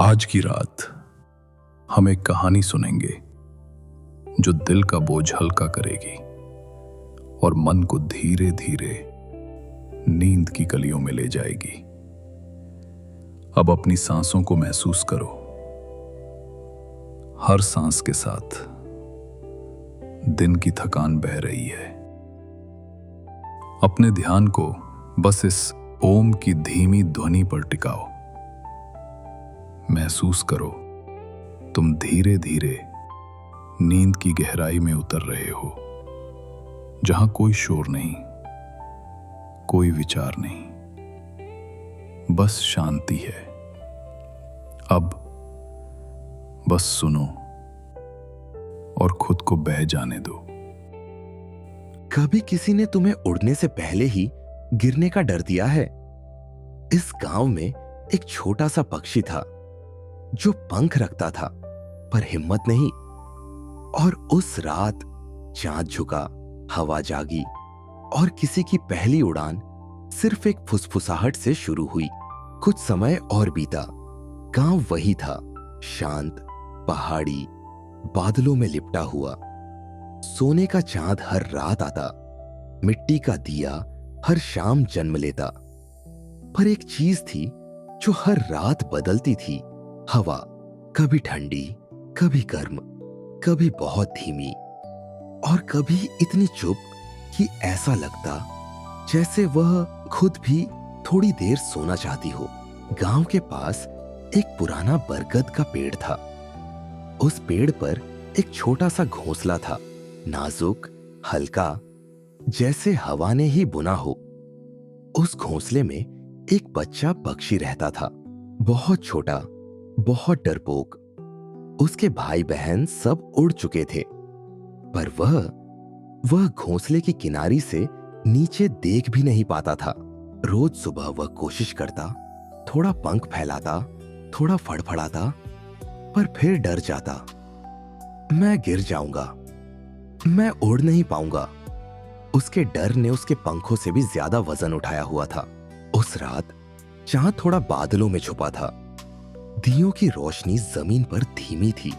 आज की रात हम एक कहानी सुनेंगे जो दिल का बोझ हल्का करेगी और मन को धीरे धीरे नींद की कलियों में ले जाएगी। अब अपनी सांसों को महसूस करो। हर सांस के साथ दिन की थकान बह रही है। अपने ध्यान को बस इस ओम की धीमी ध्वनि पर टिकाओ। महसूस करो तुम धीरे धीरे नींद की गहराई में उतर रहे हो, जहां कोई शोर नहीं, कोई विचार नहीं, बस शांति है। अब बस सुनो और खुद को बह जाने दो। कभी किसी ने तुम्हें उड़ने से पहले ही गिरने का डर दिया है? इस गांव में एक छोटा सा पक्षी था जो पंख रखता था पर हिम्मत नहीं। और उस रात चांद झुका, हवा जागी और किसी की पहली उड़ान सिर्फ एक फुसफुसाहट से शुरू हुई। कुछ समय और बीता। गांव वही था, शांत, पहाड़ी, बादलों में लिपटा हुआ। सोने का चांद हर रात आता, मिट्टी का दिया हर शाम जन्म लेता। पर एक चीज थी जो हर रात बदलती थी। हवा, कभी ठंडी, कभी गर्म, कभी बहुत धीमी और कभी इतनी चुप कि ऐसा लगता जैसे वह खुद भी थोड़ी देर सोना चाहती हो। गांव के पास एक पुराना बरगद का पेड़ था। उस पेड़ पर एक छोटा सा घोंसला था, नाजुक, हल्का, जैसे हवा ने ही बुना हो। उस घोंसले में एक बच्चा पक्षी रहता था, बहुत छोटा, बहुत डरपोक। उसके भाई बहन सब उड़ चुके थे, पर वह घोंसले की किनारी से नीचे देख भी नहीं पाता था। रोज सुबह वह कोशिश करता, थोड़ा पंख फैलाता, थोड़ा फड़फड़ाता, पर फिर डर जाता। मैं गिर जाऊंगा, मैं उड़ नहीं पाऊंगा। उसके डर ने उसके पंखों से भी ज्यादा वजन उठाया हुआ था। उस रात चांद थोड़ा बादलों में छुपा था। दियों की रोशनी जमीन पर धीमी थी।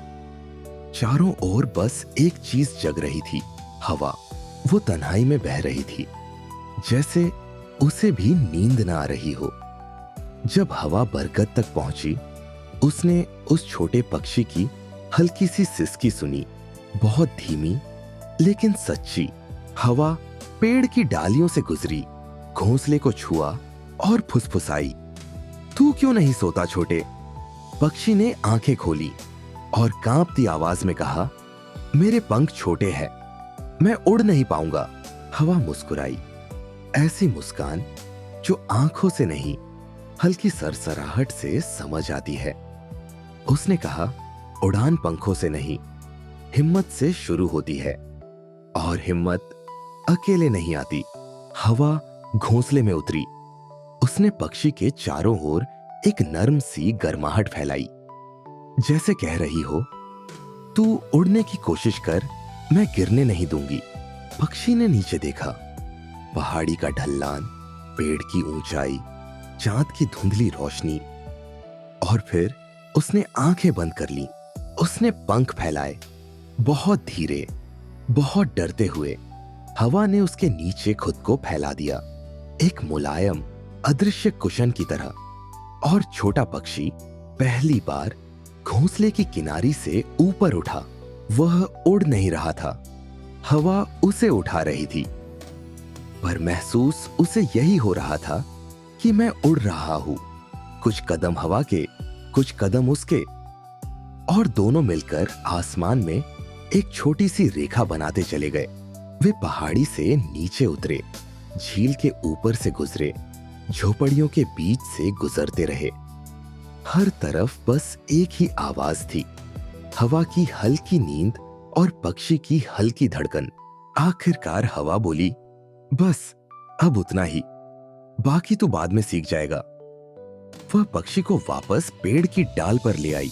चारों ओर बस एक चीज जग रही थी, हवा। वो तन्हाई में बह रही थी, जैसे उसे भी नींद ना आ रही हो। जब हवा बरगद तक पहुंची, उसने उस छोटे पक्षी की हल्की सी सिसकी सुनी, बहुत धीमी लेकिन सच्ची। हवा पेड़ की डालियों से गुजरी, घोंसले को छुआ और फुसफुसाई। तू क्यों नहीं सोता छोटे? पक्षी ने आंखें खोली और कांपती आवाज में कहा, मेरे पंख छोटे हैं, मैं उड़ नहीं पाऊंगा। हवा मुस्कुराई, ऐसी मुस्कान जो आंखों से नहीं, हल्की सरसराहट से समझ आती है। उसने कहा, उड़ान पंखों से नहीं, हिम्मत से शुरू होती है, और हिम्मत अकेले नहीं आती। हवा घोंसले में उतरी। उसने पक्षी के चारों ओर एक नर्म सी गर्माहट फैलाई, जैसे कह रही हो, तू उड़ने की कोशिश कर, मैं गिरने नहीं दूंगी। पक्षी ने नीचे देखा, पहाड़ी का ढलान, पेड़ की ऊंचाई, चांद की धुंधली रोशनी, और फिर उसने आंखें बंद कर ली। उसने पंख फैलाए, बहुत धीरे, बहुत डरते हुए। हवा ने उसके नीचे खुद को फैला दिया, एक मुलायम, अदृश्य कुशन की तरह। और छोटा पक्षी पहली बार घोंसले की किनारी से ऊपर उठा। वह उड़ नहीं रहा था, हवा उसे उठा रही थी। पर महसूस उसे यही हो रहा था कि मैं उड़ रहा हूं, कुछ कदम हवा के, कुछ कदम उसके, और दोनों मिलकर आसमान में एक छोटी सी रेखा बनाते चले गए। वे पहाड़ी से नीचे उतरे, झील के ऊपर से गुजरे, झोपड़ियों के बीच से गुजरते रहे। हर तरफ बस एक ही आवाज थी, हवा की हल्की नींद और पक्षी की हल्की धड़कन। आखिरकार हवा बोली, बस अब उतना ही, बाकी तो बाद में सीख जाएगा। वह पक्षी को वापस पेड़ की डाल पर ले आई।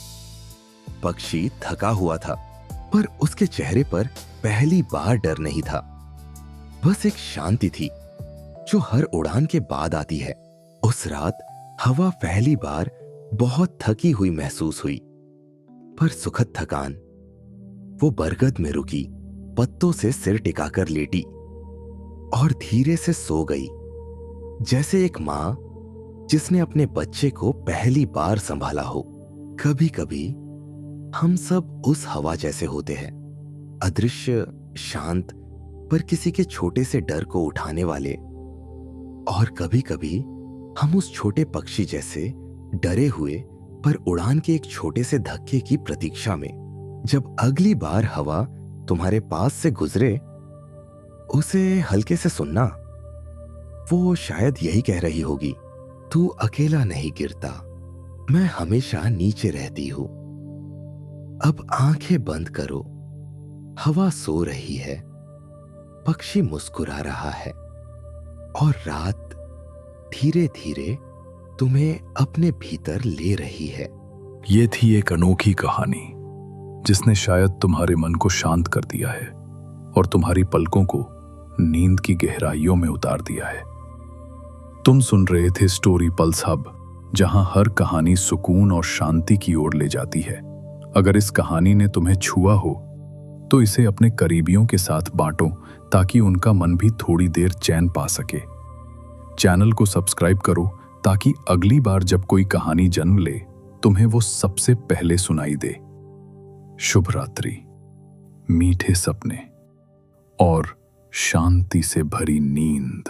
पक्षी थका हुआ था, पर उसके चेहरे पर पहली बार डर नहीं था, बस एक शांति थी जो हर उड़ान के बाद आती है। उस रात हवा पहली बार बहुत थकी हुई महसूस हुई, पर सुखद थकान। वो बरगद में रुकी, पत्तों से सिर टिकाकर लेटी और धीरे से सो गई, जैसे एक मां जिसने अपने बच्चे को पहली बार संभाला हो। कभी कभी हम सब उस हवा जैसे होते हैं, अदृश्य, शांत, पर किसी के छोटे से डर को उठाने वाले। और कभी कभी हम उस छोटे पक्षी जैसे, डरे हुए पर उड़ान के एक छोटे से धक्के की प्रतीक्षा में। जब अगली बार हवा तुम्हारे पास से गुजरे, उसे हल्के से सुनना। वो शायद यही कह रही होगी, तू अकेला नहीं गिरता, मैं हमेशा नीचे रहती हूं। अब आंखें बंद करो, हवा सो रही है, पक्षी मुस्कुरा रहा है और रात धीरे धीरे तुम्हें अपने भीतर ले रही है। ये थी एक अनोखी कहानी जिसने शायद तुम्हारे मन को शांत कर दिया है और तुम्हारी पलकों को नींद की गहराइयों में उतार दिया है। तुम सुन रहे थे स्टोरी पल्स हब, जहां हर कहानी सुकून और शांति की ओर ले जाती है। अगर इस कहानी ने तुम्हें छुआ हो तो इसे अपने करीबियों के साथ बांटो, ताकि उनका मन भी थोड़ी देर चैन पा सके। चैनल को सब्सक्राइब करो ताकि अगली बार जब कोई कहानी जन्म ले, तुम्हें वो सबसे पहले सुनाई दे। शुभ रात्रि, मीठे सपने और शांति से भरी नींद।